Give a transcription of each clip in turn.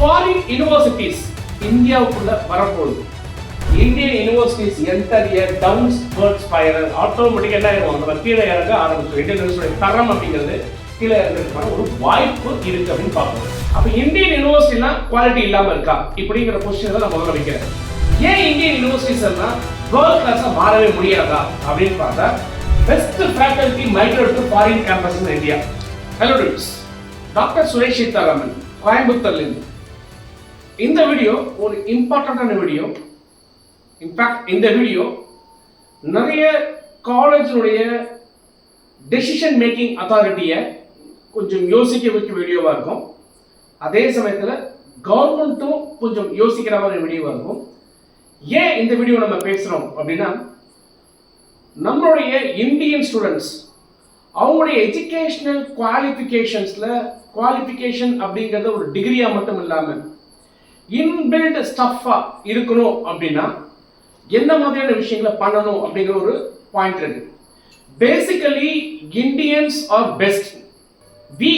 Foreign universities இந்தியாவுக்குள்ள வரப்போகுது. Indian universities enter எ downward spiral. ஆட்டோமேட்டிக்காக என்ன ஆயிடும், நம்ம கீழே இறங்க ஆரம்பிச்சோம். இந்தியன் யூனிவர்சிட்டி தரம் அப்படிங்கிறது கீழே இறங்குறதுக்கான ஒரு வாய்ப்பு இருக்கு அப்படின்னு பார்க்கணும். அப்போ இந்தியன் யூனிவர்சிட்டிலாம் குவாலிட்டி இல்லாமல் இருக்கா இப்படிங்கிற கொஸ்டின் தான் நான் முதல்ல வைக்கிறேன். ஏன் இந்தியன் யூனிவர்சிட்டிஸ் எல்லாம் வேர்ல்ட் கிளாஸாக மாறவே முடியாதா அப்படின்னு பார்த்தா, best faculty migrate to foreign campus in India. Hello tips, doctor Suresh Sitharaman, கோயம்புத்தூர்லேருந்து. இந்த வீடியோ ஒரு இம்பார்ட்டண்டான வீடியோ. இன்ஃபேக்ட் இந்த வீடியோ நிறைய காலேஜினுடைய டெசிஷன் மேக்கிங் அத்தாரிட்டியை கொஞ்சம் யோசிக்க வைக்க வீடியோவாக இருக்கும். அதே சமயத்தில் கவர்மெண்ட்டும் கொஞ்சம் யோசிக்கிற மாதிரி வீடியோவாக இருக்கும். ஏன் இந்த வீடியோ நம்ம பேசுகிறோம் அப்படின்னா, நம்மளுடைய இந்தியன் ஸ்டூடெண்ட்ஸ் அவங்களுடைய எஜுகேஷனல் குவாலிஃபிகேஷன் அப்படிங்கிறது ஒரு டிகிரியாக மட்டும் இல்லாமல் இன்பில்ட் ஸ்டஃப்பாக இருக்கணும் அப்படின்னா என்ன மாதிரியான விஷயங்களை பண்ணணும் அப்படிங்கிற ஒரு பாயிண்ட் இருக்கு. Basically Indians are best. We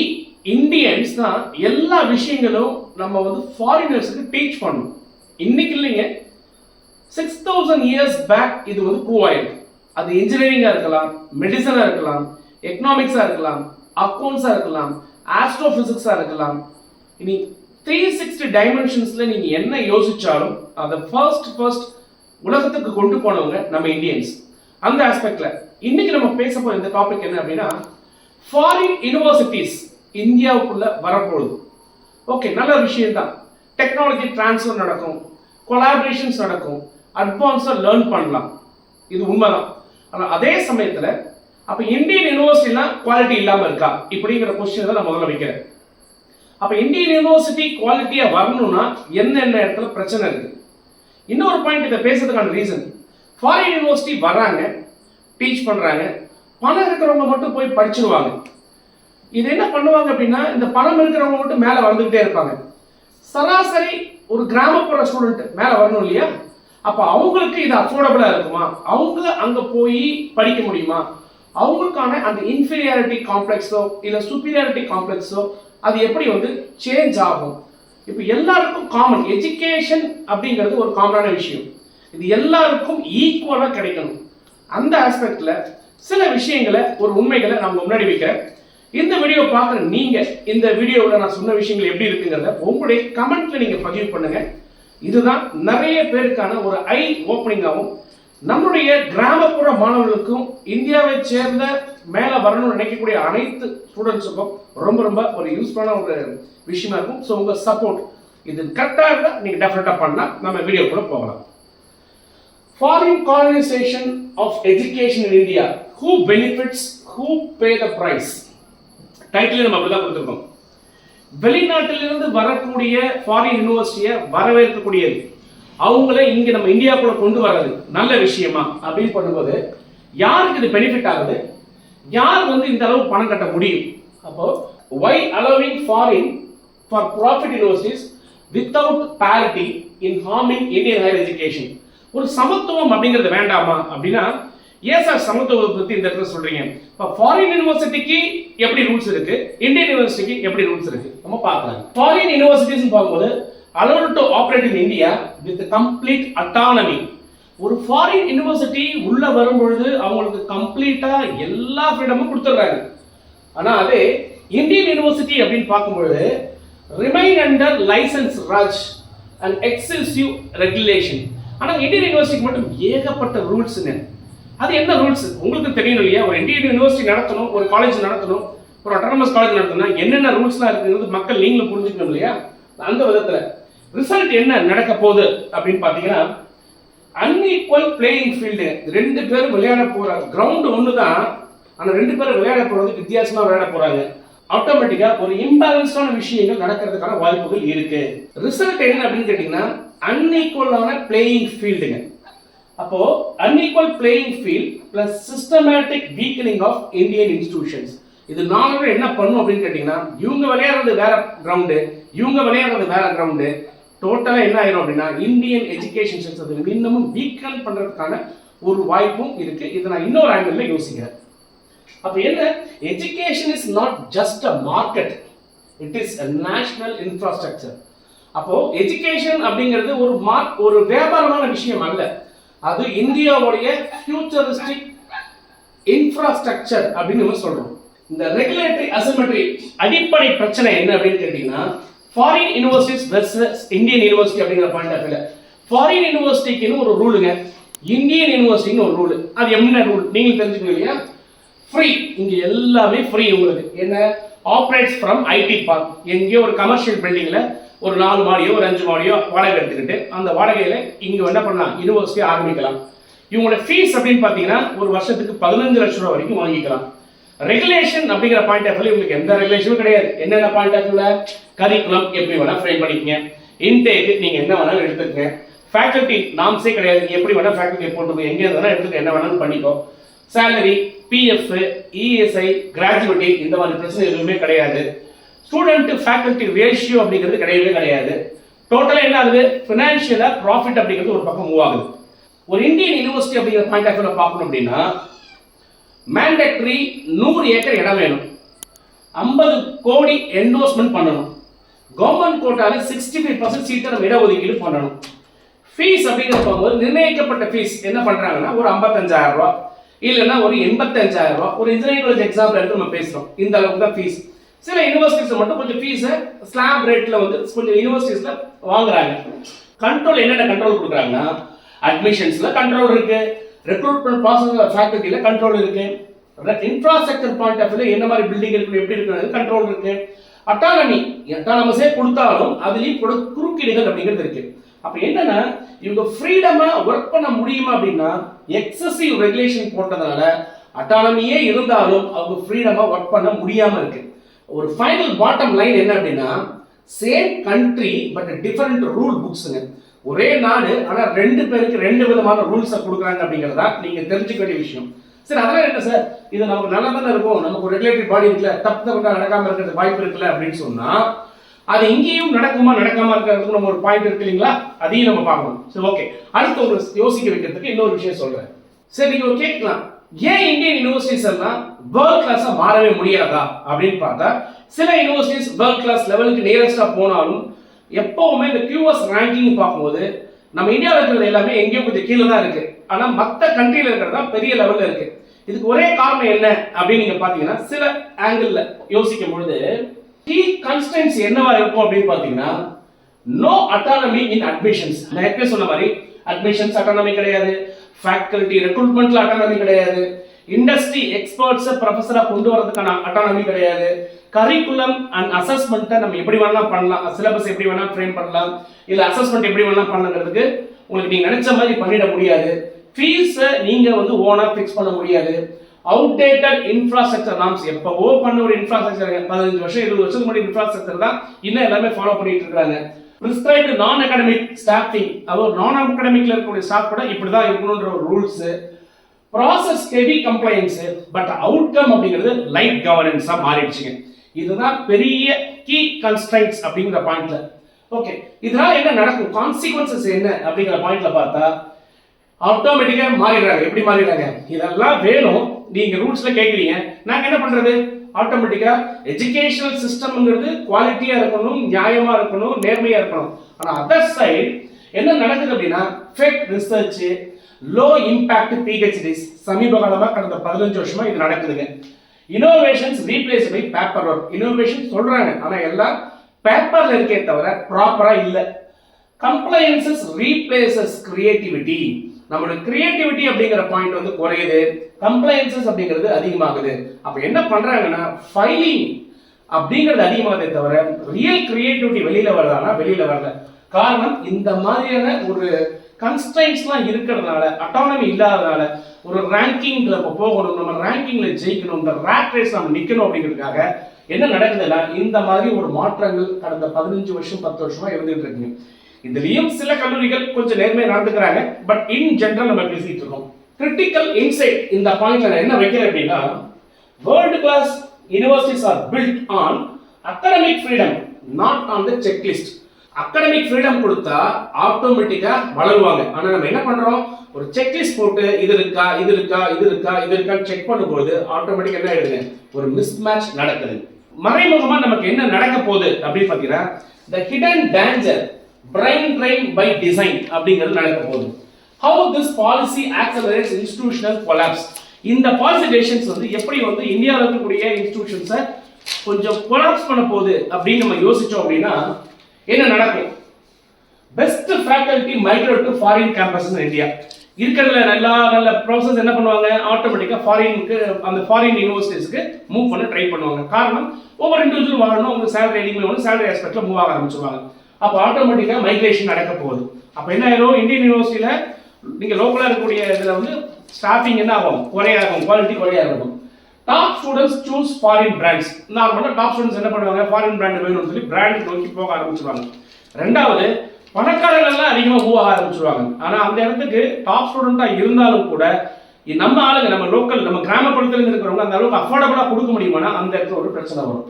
Indians தான் எல்லா விஷயங்களும் நம்ம வந்து ஃபாரினர்ஸுக்கு டீச் பண்ணணும். இன்னைக்கு இல்லைங்க, 6000 years பேக் இது வந்து ப்ரூவ் ஆயிருக்கு. அது இன்ஜினியரிங்காக இருக்கலாம், மெடிசனாக இருக்கலாம், எக்கனாமிக்ஸாக இருக்கலாம், அக்கௌண்ட்ஸாக இருக்கலாம், ஆஸ்ட்ரோபிசிக்ஸாக இருக்கலாம். இனி 360 டைமென்ஷன்ஸில் நீங்கள் என்ன யோசிச்சாலும் அதை ஃபர்ஸ்ட் உலகத்துக்கு கொண்டு போனவங்க நம்ம இந்தியன்ஸ். அந்த ஆஸ்பெக்ட்ல இன்னைக்கு நம்ம பேச போற இந்த டாபிக் என்ன அப்படின்னா, ஃபாரின் யூனிவர்சிட்டிஸ் இந்தியாவுக்குள்ள வரப்போகுது. ஓகே, நல்ல விஷயம் தான். டெக்னாலஜி டிரான்ஸ்ஃபர் நடக்கும், கொலாபரேஷன்ஸ் நடக்கும், அட்வான்ஸா லேர்ன் பண்ணலாம். இது உண்மைதான். ஆனால் அதே சமயத்தில் அப்போ இந்தியன் யூனிவர்சிட்டிலாம் குவாலிட்டி இல்லாமல் இருக்கா இப்படிங்கிற கொஸ்டின் தான் நான் முதல்ல வைக்கிறேன். அப்போ இந்தியன் யூனிவர்சிட்டி குவாலிட்டியாக வரணும்னா என்னென்ன இடத்துல பிரச்சனை இருக்கு. இன்னொரு பாயிண்ட் இதை பேசுறதுக்கான ரீசன், ஃபாரின் யூனிவர்சிட்டி வர்றாங்க, டீச் பண்ணுறாங்க, பணம் இருக்கிறவங்க மட்டும் போய் படிச்சிருவாங்க. இது என்ன பண்ணுவாங்க அப்படின்னா, இந்த பணம் இருக்கிறவங்க மட்டும் மேலே வந்துகிட்டே இருப்பாங்க. சராசரி ஒரு கிராமப்புற ஸ்டூடெண்ட் மேலே வரணும் இல்லையா? அப்போ அவங்களுக்கு இது அஃபோர்டபுளாக இருக்குமா? அவங்க அங்கே போய் படிக்க முடியுமா? அவங்களுக்கான அந்த இன்ஃபீரியாரிட்டி காம்ப்ளெக்ஸோ இல்லை சுப்பீரியாரிட்டி காம்ப்ளெக்ஸோ அது எப்படி வந்து சேஞ்ச் ஆகும்? இப்போ எல்லாருக்கும் காமன் எஜுகேஷன் அப்படிங்கிறது ஒரு காமனான விஷயம். இது எல்லாருக்கும் ஈக்குவலாக கிடைக்கணும். அந்த ஆஸ்பெக்ட்ல சில விஷயங்களை, ஒரு உண்மைகளை நான் முன்னாடி வைக்கிறேன். இந்த வீடியோ பார்க்குற நீங்க இந்த வீடியோவில் நான் சொன்ன விஷயங்கள் எப்படி இருக்குங்கிறத உங்களுடைய கமெண்ட்ல நீங்க பதிவு பண்ணுங்க. இதுதான் நிறைய பேருக்கான ஒரு ஐ ஓப்பனிங்காகவும், நம்மளுடைய கிராமப்புற மாணவர்களுக்கும் இந்தியாவை சேர்ந்த மேல வரணும்னு நினைக்கக்கூடிய அனைத்து ஸ்டூடெண்ட்ஸுக்கும் ரொம்ப ஒரு யூஸ்ஃபுல்லான ஒரு விஷயமா இருக்கும். ஸோ உங்க சப்போர்ட் இது கரெக்டாக இருந்தால் நீங்க டெஃபினட்டா பண்ணலாம். நம்ம வீடியோக்குள்ள போகலாம். Foreign colonisation of education in India, who benefits, who pay the price. Title நம்ம அப்படிதான் கொடுத்துருக்கோம். வெளிநாட்டிலிருந்து வரக்கூடிய ஃபாரின் யூனிவர்சிட்டியை வரவேற்கக்கூடியது, அவங்கள இங்க நம்ம இந்தியாவுக்குள்ள கொண்டு வர்றது நல்ல விஷயமா அப்படின்னு பண்ணும்போது யாருக்கு இது பெனிஃபிட் ஆகுது, யார் வந்து இந்த அளவு பணம் கட்ட முடியும்? அப்போ why allowing foreign for profit universities without parity in harming Indian higher education? ஒரு சமத்துவம் அப்படிங்கிறது வேண்டாமா அப்படின்னா, ஏன் சார் சமத்துவத்தை பத்தி இந்த இடத்துல சொல்றீங்க? இப்போ ஃபாரின் யூனிவர்சிட்டிக்கு எப்படி ரூல்ஸ் இருக்கு, இந்தியன் யூனிவர்சிட்டிக்கு எப்படி ரூல்ஸ் இருக்கு நம்ம பார்க்கலாம். ஃபாரின் யூனிவர்சிட்டிஸ் பார்க்கும்போது allowed to operate in India with complete autonomy. ஒரு ஃபாரின் யூனிவர்சிட்டி உள்ள வரும்பொழுது அவங்களுக்கு கம்ப்ளீட்டா எல்லா ஃப்ரீடமும் கொடுத்துடுறாங்க. ஆனா அதே இந்தியன் யூனிவர்சிட்டி அப்படின்னு பார்க்கும்பொழுது remain under licence Raj and excessive regulation. ஆனா இந்தியன் யூனிவர்சிட்டிக்கு மட்டும் ஏகப்பட்ட ரூல்ஸ்ங்க. அது என்ன ரூல்ஸ் உங்களுக்கு தெரியணும் இல்லையா? ஒரு இந்தியன் யூனிவர்சிட்டி நடத்தணும், ஒரு காலேஜ் நடத்தணும், ஒரு அட்டானமஸ் காலேஜ் நடத்தணும்னா என்னென்ன ரூல்ஸ்லாம் இருக்குங்கிறது மக்கள் நீங்களும் புரிஞ்சுக்கணும் இல்லையா? அந்த விதத்துல ரிசல்ட் என்ன நடக்க போகுது அப்படின்னு பாத்தீங்கன்னா, அன்இக்குவல் பிளேயிங் ஃபீல்டு. ரெண்டு பேரும் விளையாட போற கிரவுண்ட் ஒன்று தான், ஆனால் ரெண்டு பேரும் விளையாட போறது வித்தியாசமா விளையாட போறாங்க. ஆட்டோமேட்டிக்கா ஒரு இம்பேலன்ஸான விஷயங்கள் நடக்கிறதுக்கான வாய்ப்புகள் இருக்கு. ரிசல்ட் என்ன அப்படின்னு கேட்டீங்கன்னா, அன்இக்குவலான பிளேயிங் ஃபீல்டுங்க. அப்போ unequal playing field plus systematic weakening of Indian institutions. இது நாலு என்ன பண்ணும் அப்படின்னு கேட்டீங்கன்னா, இவங்க விளையாடுறது வேற கிரவுண்டு, இவங்க விளையாடுறது வேற கிரவுண்டு. டோட்டலா என்ன ஆயிரும் அப்படின்னா, இந்தியன் எஜுகேஷன் சிஸ்டத்தை இன்னமும் வீக்கன் பண்றதுக்கான ஒரு வாய்ப்பும் இருக்கு. இதை நான் இன்னொரு ஆங்கிள் யோசிக்கிறேன். அப்ப என்ன, education is not just a market, it is a national infrastructure. அப்போ எஜுகேஷன் அப்படிங்கிறது ஒரு வியாபாரமான விஷயம் அல்ல, அது இந்தியாவுடைய ஃபியூச்சரிஸ்டிக் இன்ஃப்ராஸ்ட்ரக்சர் அப்படின்னு நம்ம சொல்றோம். இந்த ரெகுலேட்டரி அசிமெட்ரி அடிப்படை பிரச்சனை என்ன அப்படின்னு கேட்டீங்கன்னா, foreign universities versus Indian university அப்படிங்கிற பாயிண்ட் ஆஃப் வியூல ஃபாரின் யூனிவர்சிட்டிக்குன்னு ஒரு ரூலுங்க, இந்தியன் யூனிவர்சிட்டின்னு ஒரு ரூல். அது என்ன ரூல் நீங்க தெரிஞ்சுக்கணும் இல்லையா? ஃப்ரீ, இங்க எல்லாமே ஃப்ரீ. உங்களுக்கு என்ன ஆப்ரேட்ஸ் ஃப்ரம் ஐடி பார்க், எங்கேயோ ஒரு கமர்ஷியல் பில்டிங்ல ஒரு 4 மாடியோ ஒரு 5 மாடியோ வாடகை எடுத்துக்கிட்டு அந்த வாடகையில இங்க என்ன பண்ணலாம், யூனிவர்சிட்டி ஆரம்பிக்கலாம். இவங்களோட ஃபீஸ் அப்படின்னு பாத்தீங்கன்னா ஒரு வருஷத்துக்கு 15 லட்சம் ரூபாய் வரைக்கும் வாங்கிக்கலாம். ரெகுலேஷன் அப்படிங்கிற பாயிண்ட் ஆஃப் வியூல உங்களுக்கு எந்த ரெகுலேஷனும் கிடையாது. என்னென்ன பாயிண்ட் ஆஃப் வியூல கரிக்குலம் எப்படி வேணா ஃப்ரேம் பண்ணிக்கங்க, இன்டேக் நீங்க என்ன வேணாலும் எடுத்துக்கங்க, ஃபேக்கல்டி நாம்ஸே கிடையாது, நீங்க எப்படி வேணா ஃபேக்கல்டி போட்டுக்கோ, எங்க வேணா எடுத்துக்க, என்ன வேணாலும் பண்ணிக்கோ. சேலரி, பிஎஃப், இஎஸ்ஐ, கிராஜுவிட்டி இந்த மாதிரி பிரச்சனை எதுவுமே கிடையாது. ஸ்டூடெண்ட் ஃபேக்கல்டி ரேஷியோ அப்படிங்கிறது கிடையவே கிடையாது. டோட்டலாக என்ன ஆகுது, ஃபினான்ஷியலா ப்ராஃபிட் அப்படிங்கிறது ஒரு பக்கம் மூவ் ஆகுது. ஒரு இந்தியன் யூனிவர்சிட்டி அப்படிங்கிற பாயிண்ட் ஆஃப் வியூல பார்க்கணும் அப்படின்னா மேண்டேட்டரி 100 ஏக்கர் இடம் வேணும், 50 கோடி என்டோஸ்மெண்ட் பண்ணணும், கவர்மெண்ட் கோட்டால 65% சீட்டை நம்ம இடஒதுக்கீடு பண்ணணும். ஃபீஸ் அப்படிங்கிற போகும்போது நிர்ணயிக்கப்பட்ட ஃபீஸ் என்ன பண்றாங்கன்னா ஒரு 55,000 ரூபாய் இல்லைன்னா ஒரு 85,000 ரூபாய். ஒரு இன்ஜினியரிங் காலேஜ் எக்ஸாம்பிள் எடுத்து நம்ம பேசுறோம், இந்த அளவுக்கு தான் ஃபீஸ். சில யூனிவர்சிட்டிஸ் மட்டும் கொஞ்சம் ஃபீஸை ஸ்லாப் ரேட்ல வந்து கொஞ்சம் யூனிவர்சிட்டிஸ்ல வாங்குறாங்க. கண்ட்ரோல் என்னென்ன கண்ட்ரோல் கொடுக்குறாங்கன்னா, அட்மிஷன்ஸ்ல கண்ட்ரோல் இருக்கு, ரெக்ரூட்மெண்ட் ப்ராசஸ் ஃபேக்கல்டில கண்ட்ரோல் இருக்கு, இன்ஃப்ராஸ்ட்ரக்சர் பாயிண்ட் ஆஃப் வியூல என்ன மாதிரி பில்டிங் இருக்கு எப்படி இருக்கு கண்ட்ரோல் இருக்கு, அட்டானமஸே கொடுத்தாலும் அதுலயும் குறுக்கீடுகள் அப்படிங்கிறது இருக்கு. அப்ப என்னன்னா இவங்க ஃப்ரீடமா ஒர்க் பண்ண முடியுமா அப்படின்னா எக்ஸசிவ் ரெகுலேஷன் போட்டதால அட்டானமியே இருந்தாலும் அவங்க ஃப்ரீடமா ஒர்க் பண்ண முடியாம இருக்கு. ஒரு ஃபைனல் பாட்டம் லைன் என்ன அப்படின்னா, same country but different rule புக்ஸுங்க. ஒரே நாடு ஆனா 2 பேருக்கு 2 விதமான ரூல்ஸை கொடுக்குறாங்க அப்படிங்கிறதா நீங்க தெரிஞ்சுக்க வேண்டிய விஷயம். சரி, அதெல்லாம் என்ன சார், இது நமக்கு நல்லா தானே இருக்கும், நமக்கு ஒரு ரெகுலேட்டரி பாடி இருக்குல்ல, தப்பு நடக்காம இருக்கிறது வாய்ப்பு இருக்குல்ல அப்படின்னு சொன்னா அது இங்கேயும் நடக்குமா நடக்காம இருக்கிறதுக்கு நம்ம ஒரு பாயிண்ட் இருக்கு இல்லைங்களா, அதையும் நம்ம பார்க்கணும். சரி, ஓகே. அடுத்து ஒரு யோசிக்க வைக்கிறதுக்கு இன்னொரு விஷயம் சொல்றேன். சரி, நீங்க ஒரு கேட்கலாம், ஏன் இந்தியன் யூனிவர்சிட்டிஸ் எல்லாம் வேர்ல்ட் கிளாஸா மாறவே முடியாதா அப்படின்னு பார்த்தா, சில யூனிவர்சிட்டிஸ் வேர்ல்ட் கிளாஸ் லெவலுக்கு நியரஸ்டா போனாலும் எப்பவுமே இந்த கியூஎஸ் ரேங்கிங் பார்க்கும்போது நம்ம இந்தியாவில் இருக்கிறது எல்லாமே எங்கேயும் கொஞ்சம் கீழே தான் இருக்கு, ஆனா மற்ற கண்ட்ரியில இருக்கிறது தான் பெரிய லெவல்ல இருக்கு. இதுக்கு ஒரே காரணம் என்ன அப்படின்னு நீங்க பாத்தீங்கன்னா, சில ஆங்கிள் யோசிக்கும் பொழுது கீ கன்ஸ்டன்ட்ஸ் என்னவா இருக்கும் அப்படின்னு பாத்தீங்கன்னா, நோ அட்டானமி இன் அட்மிஷன்ஸ். நான் ஏற்கனவே சொன்ன மாதிரி அட்மிஷன்ஸ் அட்டானமி கிடையாது, ஃபேக்கல்டி ரெக்ரூட்மெண்ட்ல அட்டானமி கிடையாது, இண்டஸ்ட்ரி எக்ஸ்பர்ட்ஸ் ப்ரொஃபஸரா கொண்டு வரதுக்கான அட்டானமி கிடையாது, கரிக்குலம் அண்ட் அசஸ்மெண்ட்டை நம்ம எப்படி வேணா பண்ணலாம், சிலபஸ் எப்படி வேணா ஃப்ரேம் பண்ணலாம், இல்ல அசஸ்மெண்ட் எப்படி வேணா பண்ணுங்கிறதுக்கு உங்களுக்கு நீங்க நினைச்ச மாதிரி பண்ணிட முடியாது, ஃபீஸை நீங்க வந்து ஓனா ஃபிக்ஸ் பண்ண முடியாது, அவுடேட்டட் இன்ஃப்ராஸ்ட்ரக்சர் நாம்ஸ் எப்பவோ பண்ண ஒரு இன்ஃப்ராஸ்ட்ரக்சர் 15 வருஷம் 20 வருஷத்துக்கு முன்னாடி இன்ஃப்ராஸ்ட்ரக்சர் தான் இன்னும் எல்லாமே ஃபாலோ பண்ணிட்டு இருக்காங்க. பிரிஸ்கிரைப்டு நான் அகாடமிக் ஸ்டாஃபிங், அதாவது நான் அகாடமிக்ல இருக்கக்கூடிய ஸ்டாஃப் கூட இப்படிதான் இருக்கணும்ன்ற ஒரு rules, process heavy compliance, but outcome அப்படிங்கிறது லைட் கவர்னன்ஸா மாறிடுச்சுங்க. இதுதான் பெரிய கீ கன்ஸ்ட்ரைன்ட்ஸ் அப்படிங்கிற பாயிண்ட்ல. ஓகே, இதனால என்ன நடக்கும், கான்சிக்வன்சஸ் என்ன அப்படிங்கிற பாயிண்ட்ல பார்த்தா ஆட்டோமேட்டிக்கா மாறிடுறாங்க. எப்படி மாறிடுறாங்க, இதெல்லாம் வேணும் நீங்க ரூல்ஸ்ல கேட்குறீங்க, நாங்க என்ன பண்றது, ஆட்டோமேட்டிக்கா எஜுகேஷனல் சிஸ்டம்ங்கிறது குவாலிட்டியா இருக்கணும், நியாயமா இருக்கணும், நேர்மையா இருக்கணும். ஆனா அதர் சைடு என்ன நடக்குது அப்படின்னா, fake research, low impact PhDs, சமீப காலமா கடந்த 15 வருஷமா இது நடக்குதுங்க. Innovations replace by paper work. Innovation சொல்றாங்க, ஆனா எல்லாம் பேப்பர்ல இருக்கே தவிர ப்ராப்பரா இல்ல. Compliances replaces creativity. நம்மளோட கிரியேட்டிவிட்டி அப்படிங்கிற பாயிண்ட் வந்து குறையுது, கம்ப்ளைன்சஸ் அப்படிங்கிறது அதிகமாகுது. அப்ப என்ன பண்றாங்கன்னா, ஃபைலிங் அப்படிங்கிறது அதிகமாகுதே தவிர ரியல் கிரியேட்டிவிட்டி வெளியில வருதானா வெளியில வரல. காரணம் இந்த மாதிரியான ஒரு கன்ஸ்ட்ரைன்ட்ஸ்லாம் இருக்கிறதுனால, அட்டானமி இல்லாதனால, ஒரு ரேங்கிங்ல போகணும், நம்ம ரேங்கிங்ல ஜெயிக்கணும், இந்த ரேட் ரேஸ் நம்ம நிக்கணும் அப்படிங்கிறதுக்காக என்ன நடக்குதுன்னா இந்த மாதிரி ஒரு மாற்றங்கள் கடந்த 15 வருஷம் 10 வருஷமா இருந்துட்டு இருக்குங்க. இதுலயும் சில கல்லூரிகள் கொஞ்சம் நேர்மையா நடந்துக்கிறாங்க, பட் இன் ஜெனரல் நம்ம பேசிட்டு இருக்கோம். கிரிட்டிக்கல் இன்சைட் இந்த பாயிண்ட்ல நான் என்ன வைக்கிறேன் அப்படின்னா, world class universities are built on academic freedom, not on the checklist. Academic freedom கொடுத்தா ஆட்டோமேட்டிக்கா வளருவாங்க. ஆனா நம்ம என்ன பண்றோம், ஒரு செக்லிஸ்ட் போட்டு இது இருக்கா இது இருக்கா இது இருக்கா இது இருக்கான்னு செக் பண்ணும்போது ஆட்டோமேட்டிக்கா என்ன ஆயிடுது, ஒரு மிஸ்மேட்ச் நடக்குது. மறைமுகமா நமக்கு என்ன நடக்க போகுது அப்படின்னு பாத்தீங்கன்னா, the hidden danger brain drain by design அப்படிங்கிறது நடக்க போகுது. How this policy accelerates institutional collapse. இந்த பாலிசி டெசிஷன்ஸ் வந்து எப்படி வந்து இந்தியாவில் இருக்கக்கூடிய இன்ஸ்டிடியூஷன்ஸை கொஞ்சம் கொலாப்ஸ் பண்ண போகுது அப்படின்னு நம்ம யோசிச்சோம் அப்படின்னா என்ன நடக்கும்? Best faculty migrate to foreign campus in India. இருக்கிறதுல நல்ல ப்ரொஃபசர்ஸ் என்ன பண்ணுவாங்க, ஆட்டோமேட்டிக்காக ஃபாரினுக்கு அந்த ஃபாரின் யூனிவர்சிட்டிஸ்க்கு மூவ் பண்ண ட்ரை பண்ணுவாங்க. காரணம் ஒவ்வொரு இண்டிவிஜுவல் வாழணும், உங்க சேலரி அதிகமாக வேணும், சேலரி ஆஸ்பெக்ட்ல மூவ் ஆக ஆரம்பிச்சுவாங்க. அப்போ ஆட்டோமேட்டிக்காக மைக்ரேஷன் நடக்க போகுது. அப்போ என்ன ஆயிரும், இந்தியன் யூனிவர்சிட்டியில் நீங்கள் லோக்கலாக இருக்கக்கூடிய இதில் வந்து ஸ்டாஃபிங் என்ன ஆகும், குறையாகும், குவாலிட்டி குறையாகும். Top students choose foreign brands. நார்மலாக டாப் ஸ்டூடெண்ட்ஸ் என்ன பண்ணுவாங்க, ஃபாரின் பிராண்ட் வேணும்னு சொல்லி பிராண்ட் நோக்கி போக ஆரம்பிச்சுருவாங்க. ரெண்டாவது, பணக்காரர்கள்லாம் அதிகமாக மூவ் ஆக ஆரம்பிச்சிருவாங்க. ஆனால் அந்த இடத்துக்கு டாப் ஸ்டூடெண்ட்டாக இருந்தாலும் கூட நம்ம ஆளுங்க, நம்ம லோக்கல், நம்ம கிராமப்புறத்தில் இருக்கிறவங்க அந்த அளவுக்கு அஃபோர்டபுளாக கொடுக்க முடியுமானா அந்த இடத்துல ஒரு பிரச்சனை வரும்.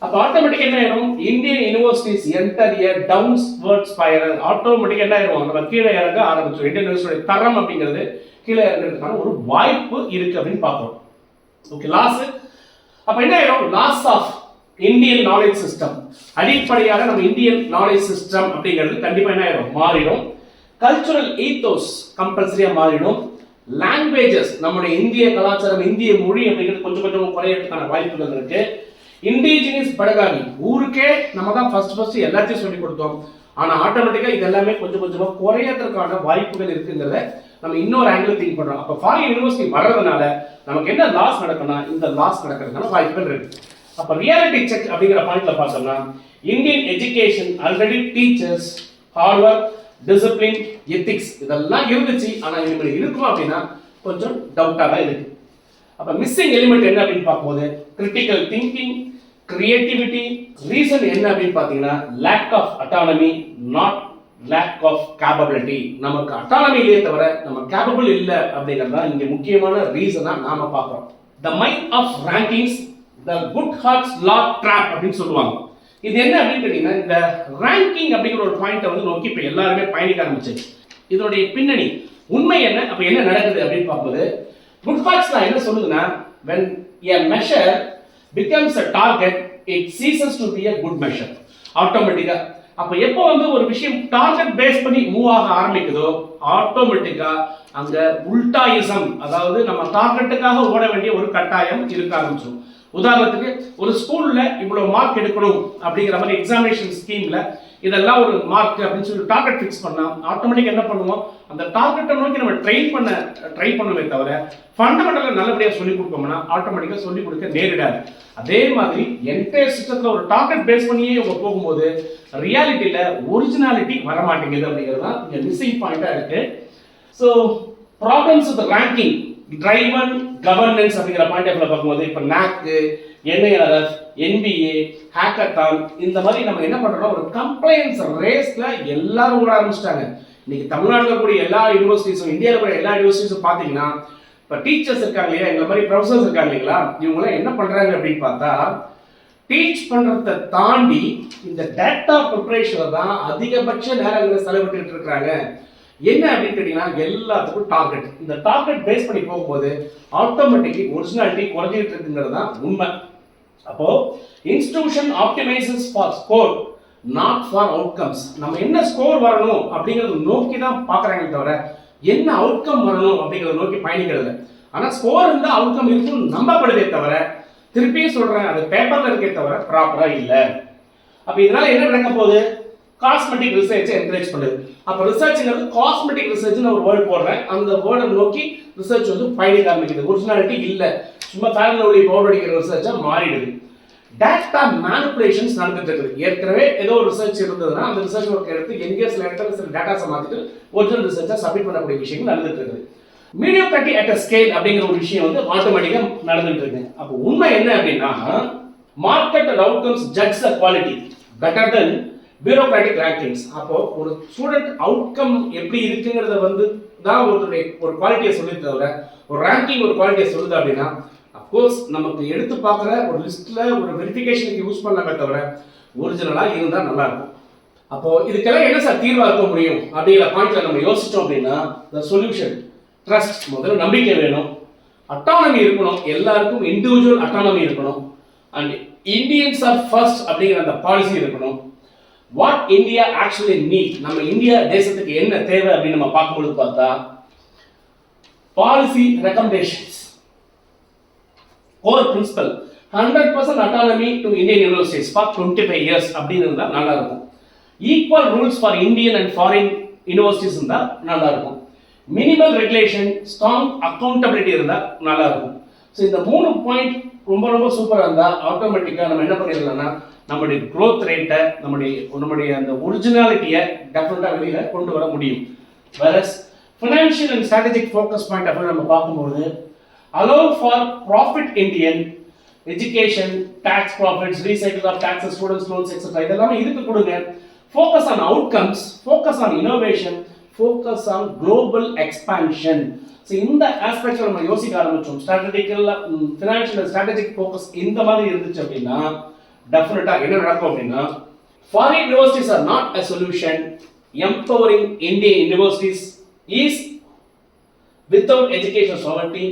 அப்போ ஆட்டோமேட்டிக் என்ன ஆயிடும், இந்தியன் யூனிவர்சிட்டிஸ் என்டர் எ டவுன்வர்ட் ஸ்பைரல். ஆட்டோமேட்டிக் என்ன ஆயிடும், நம்ம கீழே இறங்க ஆரம்பிச்சோம். இந்தியன் யூனிவர்சிட்டி தரம் அப்படிங்கிறது கீழே இறங்குறதுக்கான ஒரு வாய்ப்பு இருக்கு அப்படின்னு பார்ப்போம். Okay, loss. அப்போ என்ன ஆயிடும், loss of Indian knowledge system. அடிப்படையாக நம்ம இந்தியன் நாலேஜ் சிஸ்டம் அப்படிங்கிறது கண்டிப்பா என்ன ஆயிடும், மாறிடும். கல்ச்சுரல் ஈத்தோஸ் கம்பல்சரியா மாறிடும். லாங்குவேஜஸ், நம்முடைய இந்திய கலாச்சாரம், இந்திய மொழி அப்படிங்கிறது கொஞ்சம் கொஞ்சம் குறையறதுக்கான வாய்ப்புகள் இருக்கு. இண்டிஜினியஸ் பெடகாகி, ஊருக்கே நம்ம தான் ஃபர்ஸ்ட் எல்லாத்தையும் சொல்லி கொடுத்தோம். ஆனா ஆட்டோமேட்டிக்கா இது எல்லாமே கொஞ்சம் கொஞ்சமா குறையறதுக்கான வாய்ப்புகள் இருக்குங்கிறத நம்ம இன்னொரு ஆங்கிள் திங்க் பண்றோம். அப்ப ஃபாரின் யூனிவர்சிட்டி வர்றதுனால நமக்கு என்ன லாஸ் நடக்கும்னா இந்த லாஸ் நடக்கிறதுக்கான வாய்ப்புகள் இருக்கு. அப்ப ரியாலிட்டி செக் அப்படிங்கிற பாயிண்ட்ல பார்த்தோம்னா Indian education already teachers hard work, discipline, ethics இதெல்லாம் இருந்துச்சு. ஆனா இனிமேல் இருக்கும் அப்படின்னா கொஞ்சம் டவுட்டா தான் இருக்கு. அப்ப மிஸ்ஸிங் எலிமெண்ட் என்ன அப்படின்னு பார்க்கும்போது கிரிட்டிக்கல் திங்கிங், கிரியேட்டிவிட்டி. ரீசன் என்ன அப்படின்னு பார்த்தீங்கன்னா lack of autonomy, not lack of capability. நமக்கு அட்டானமி இல்லையே தவிர நம்ம கேப்பபிள் இல்லை அப்படிங்கிறது தான் இங்க முக்கியமான ரீசனா நாம பார்க்கிறோம். The mind of rankings, the Goodhart's law trap அப்படின்னு சொல்லுவாங்க. இது என்ன அப்படின்னு கேட்டீங்கன்னா இந்த ரேங்கிங் அப்படிங்கிற ஒரு பாயிண்ட்டை வந்து நோக்கி இப்போ எல்லாருமே பயணிக்க ஆரம்பிச்சு. இதோடைய பின்னணி உண்மை என்ன, அப்ப என்ன நடக்குது அப்படின்னு பார்க்கும்போது குட் ஹார்ட்ஸ் என்ன சொல்லுதுன்னா when a measure becomes a target it ceases to be a good measure. ஆட்டோமேட்டிக்கா அப்ப எப்போ வந்து ஒரு விஷயம் டார்கெட் பேஸ் பண்ணி மூவ் ஆக ஆரம்பிக்குதோ ஆட்டோமேட்டிக்கா அங்க உல்டாயிசம், அதாவது நம்ம டார்கெட்டுக்காக ஓட வேண்டிய ஒரு கட்டாயம் இருக்க ஆரம்பிச்சிடும். உதாரணத்துக்கு ஒரு ஸ்கூல்ல இவ்வளவு மார்க் எடுக்கணும் அப்படிங்கிற மாதிரி எக்ஸாமினேஷன் ஸ்கீம்ல இதெல்லாம் ஒரு மார்க் அப்படின்னு சொல்லி டார்கெட் ஃபிக்ஸ் பண்ணா ஆட்டோமேட்டிக் என்ன பண்ணுவோம், அந்த டார்கெட்டை நோக்கி நம்ம ட்ரை பண்ணுமே தவிர ஃபண்டமெண்டலாக நல்லபடியாக சொல்லிக் கொடுப்போம்னா ஆட்டோமேட்டிக்காக சொல்லிக் கொடுக்க நேரிடாது. அதே மாதிரி என்டையர் சிஸ்டத்தில் ஒரு டார்கெட் பேஸ் பண்ணியே இவங்க போகும்போது ரியாலிட்டியில ஒரிஜினாலிட்டி வரமாட்டேங்குது அப்படிங்கிறது தான் இங்கே மிஸ்ஸிங் பாயிண்டா இருக்கு. So problems with ranking driven governance அப்படிங்கிற பாயிண்ட் ஆஃப்ல பார்க்கும்போது இப்போ நாக்கு, என்ஐஆர்எஃப், என்பிஏ, ஹேக்கத்தான் இந்த மாதிரி நம்ம என்ன பண்றோம், ஒரு கம்ப்ளைன்ஸ் ரேஸ்ல எல்லாரும் ஓட ஆரம்பிச்சிட்டாங்க. இன்னைக்கு தமிழ்நாட்டில் இருக்கக்கூடிய எல்லா யூனிவர்சிட்டிஸும், இந்தியாவில் கூட எல்லா யூனிவர்சிட்டிஸும் பார்த்தீங்கன்னா இப்போ டீச்சர்ஸ் இருக்காங்க இல்லையா, எங்களை மாதிரி ப்ரொஃபசர்ஸ் இருக்காங்க இல்லைங்களா, இவங்களாம் என்ன பண்றாங்க அப்படின்னு பார்த்தா டீச் பண்றதை தாண்டி இந்த டேட்டா ப்ரிப்பரேஷன்ல தான் அதிகபட்ச நேரங்களை செலவிட்டு இருக்காங்க. என்ன அப்படின்னு கேட்டீங்கன்னா எல்லாத்துக்கும் டார்கெட். இந்த டார்கெட் பேஸ் பண்ணி போகும்போது ஆட்டோமேட்டிக்கலி ஒரிஜினாலிட்டி குறைஞ்சிட்டு இருக்குங்கிறது தான் உண்மை. அப்போ institution optimises for score not for outcomes. நம்ம என்ன ஸ்கோர் வரணும் அப்படிங்கறத நோக்கி தான் பாக்குறாங்க தவிர என்ன அவுட்கம் வரணும் அப்படிங்கறத நோக்கி பயணிக்கிறது. ஆனா ஸ்கோர் இருந்தா அவுட்கம் இருக்குன்னு நம்பப்படுதே தவிர, திருப்பியும் சொல்றேன், அது பேப்பர்ல இருக்கே தவிர ப்ராப்பரா இல்ல. அப்ப இதனால என்ன நடக்க போகுது, காஸ்மெட்டிக் ரிசர்ச் என்கரேஜ் பண்ணுது. அப்ப ரிசர்ச்ங்கிறது காஸ்மெட்டிக் ரிசர்ச்னு ஒரு வேர்ட் போடுறேன், அந்த வேர்டை நோக்கி ரிசர்ச் வந்து பயணிக்க ஆரம்பிக்குது. ஒரிஜினாலிட்டி இல்ல, சும்மா ஃபேர் அண்ட் லவ்லி பவுடர் அடிக்கிற ரிசர்ச்சா மாறிடுது. டேட்டா மேனிபுலேஷன்ஸ் நடந்துட்டு இருக்குது. ஏற்கனவே ஏதோ ஒரு ரிசர்ச் இருந்ததுன்னா அந்த ரிசர்ச் ஒர்க் எடுத்து எங்கேயோ சில இடத்துல சில டேட்டாஸை மாத்திட்டு ஒரிஜினல் ரிசர்ச்சா சப்மிட் பண்ணக்கூடிய விஷயங்கள் நடந்துட்டு இருக்குது. மீடியோக்ராட்டி அட் அ ஸ்கேல் அப்படிங்கிற ஒரு விஷயம் வந்து ஆட்டோமேட்டிக்கா நடந்துட்டு இருக்கு. அப்போ உண்மை என்ன அப்படின்னா market and outcomes judge the quality better then bureaucratic rankings. அப்போ ஒரு ஸ்டூடெண்ட் அவுட்கம் எப்படி இருக்குங்கிறத வந்து தான் ஒரு குவாலிட்டியை சொல்லி தவிர ஒரு ரேங்கிங் ஒரு குவாலிட்டியை சொல்லுது அப்படின்னா அப்கோர்ஸ் நமக்கு எடுத்து பார்க்குற ஒரு லிஸ்ட்ல ஒரு வெரிஃபிகேஷனுக்கு யூஸ் பண்ணாமே தவிர ஒரிஜினலா இருந்தால் நல்லா இருக்கும். அப்போ இதுக்கெல்லாம் என்ன சார் தீர்வா இருக்க முடியும் அப்படிங்கிற பாயிண்ட்ல நம்ம யோசிச்சோம் அப்படின்னா த சொல்யூஷன் ட்ரஸ்ட். முதல்ல நம்பிக்கை வேணும், அட்டானமி இருக்கணும், எல்லாருக்கும் இண்டிவிஜுவல் அட்டானமி இருக்கணும், அண்ட் இந்தியன்ஸ் ஆர் ஃபர்ஸ்ட் அப்படிங்கிற அந்த பாலிசி இருக்கணும். வாட் இந்தியா ஆக்சுவலி நீட், நம்ம இந்தியா தேசத்துக்கு என்ன தேவை அப்படின்னு நம்ம பார்க்கும்போது பார்த்தா policy recommendations, core principle 100% autonomy to Indian universities for 25 years அப்படின்னு இருந்தா நல்லா இருக்கும். Equal rules for Indian and foreign universities இருந்தா நல்லா இருக்கும். மினிமல் ரெகுலேஷன், ஸ்ட்ராங் அக்கௌண்டபிலிட்டி இருந்தா நல்லா இருக்கும். ஸோ இந்த 3 பாயிண்ட் ரொம்ப ரொம்ப சூப்பராக இருந்தால் ஆட்டோமேட்டிக்காக நம்ம என்ன பண்ணிடலாம்னா நம்முடைய க்ரோத் ரேட்டை, நம்முடைய அந்த ஒரிஜினாலிட்டியை டெஃபினட்டாக வெளியில் கொண்டு வர முடியும். Whereas financial and strategic focus point அப்படின்னு நம்ம பார்க்கும்போது allow for profit Indian education, tax profits, recycle of taxes, students loans, etc. இதெல்லாம் இதுக்கு கொடுங்க. Focus on outcomes, focus on innovation, focus on global expansion. So இந்த ஆஸ்பெக்ட்ல நம்ம யோசிக்க ஆரம்பிச்சோம். ஸ்ட்ராட்டஜிக்கல் ஃபினான்ஷியல் ஸ்ட்ராட்டஜிக் ஃபோக்கஸ் இந்த மாதிரி இருந்துச்சு அப்படின்னா டெஃபினட்டா என்ன நடக்கும் அப்படின்னா foreign universities are not a solution. Empowering Indian universities is without education sovereignty.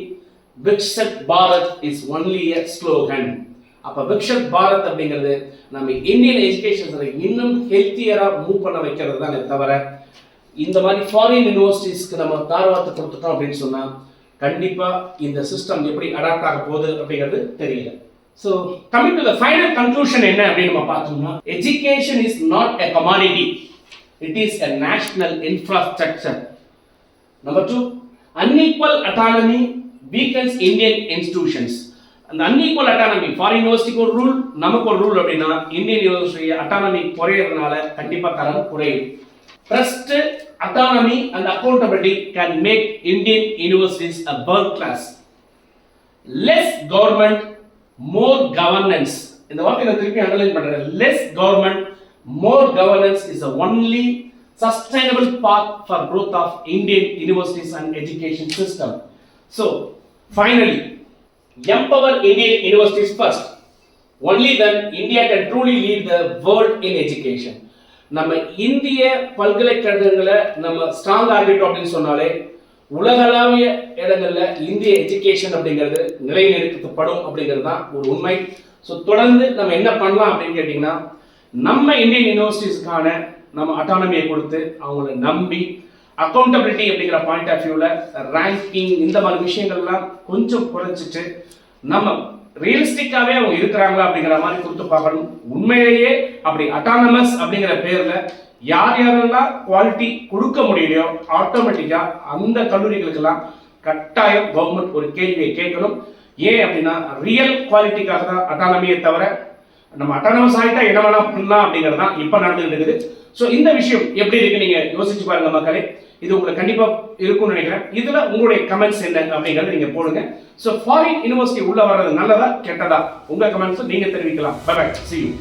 Viksit Bharat is only a slogan. அப்ப விக்ஷத் பாரத் அப்படிங்கிறது நம்ம இந்தியன் எஜுகேஷன் இன்னும் ஹெல்த்தியரா மூவ் பண்ண வைக்கிறது தான் தவிர இந்த மாதிரி ஃபாரின் யூனிவர்சிட்டிஸ்க்கு நம்ம தார்வாத்தை கொடுத்துட்டோம் அப்படின்னு சொன்னா கண்டிப்பா இந்த சிஸ்டம் எப்படி அடாப்ட் ஆக போகுது அப்படிங்கிறது தெரியல. So coming to the final conclusion என்ன அப்படின்னு நம்ம பார்த்தோம்னா education is not a commodity, it is a national infrastructure. Number 2, unequal autonomy weakens Indian institutions. அந்த அன்இக்குவல் அட்டானமி, ஃபாரின் யூனிவர்சிட்டிக்கு ஒரு ரூல், நமக்கு ஒரு ரூல் அப்படின்னா இந்தியன் யூனிவர்சிட்டி அட்டானமி குறையிறதுனால கண்டிப்பா தரம் குறையும். Trust, autonomy and accountability can make Indian universities a world class. Less government, more governance. இந்த வார்த்தையை நான் திருப்பி அண்டர்லைன் பண்றேன். Less government, more governance is the only sustainable path for growth of Indian universities and education system. So finally, empower Indian universities first. Only then India can truly lead the world in education. நம்ம இந்திய பல்கலைக்கழகங்களை நம்ம strong ஆகிட்டோம் அப்படின்னு சொன்னாலே உலகளாவிய இடங்கள்ல இந்திய education அப்படிங்கிறது நிலைநிறுத்தப்படும் அப்படிங்கிறது தான் ஒரு உண்மை. ஸோ தொடர்ந்து நம்ம என்ன பண்ணலாம் அப்படின்னு கேட்டிங்கன்னா நம்ம இந்தியன் யூனிவர்சிட்டிஸ்க்கான நம்ம அட்டானமியை கொடுத்து அவங்கள நம்பி அக்கௌண்டபிலிட்டி அப்படிங்கிற பாயிண்ட் ஆஃப் வியூவில் ரேங்கிங் இந்த மாதிரி விஷயங்கள்லாம் கொஞ்சம் குறைச்சிட்டு நம்ம ரியலிஸ்டிக்காகவே அவங்க இருக்கிறாங்களா அப்படிங்கிற மாதிரி கொடுத்து பார்க்கணும். உண்மையிலேயே அப்படி அட்டானமஸ் அப்படிங்கிற பேரில் யார் யாரெல்லாம் குவாலிட்டி கொடுக்க முடியலையோ ஆட்டோமேட்டிக்காக அந்த கல்லூரிகளுக்கெல்லாம் கட்டாயம் கவர்மெண்ட் ஒரு கேள்வியை கேட்கணும். ஏன் அப்படின்னா ரியல் குவாலிட்டிக்காக தான் அட்டானமியை தவிர நம்ம அட்டானமஸ் ஆகிட்டா என்ன வேணா பண்ணலாம் அப்படிங்கிறது தான் இப்போ நடந்துகிட்டு இருக்குது. ஸோ இந்த விஷயம் எப்படி இருக்கு நீங்க யோசிச்சு பாருங்க மக்களே. இது உங்களுக்கு கண்டிப்பா இருக்கும்னு நினைக்கிறேன். இதுல உங்களுடைய கமெண்ட்ஸ் என்ன அப்படிங்கறத நீங்க போடுங்க. ஸோ ஃபாரின் யூனிவர்சிட்டி உள்ள வர்றது நல்லதா கெட்டதா உங்க கமெண்ட்ஸ் நீங்க தெரிவிக்கலாம். Bye bye, see you.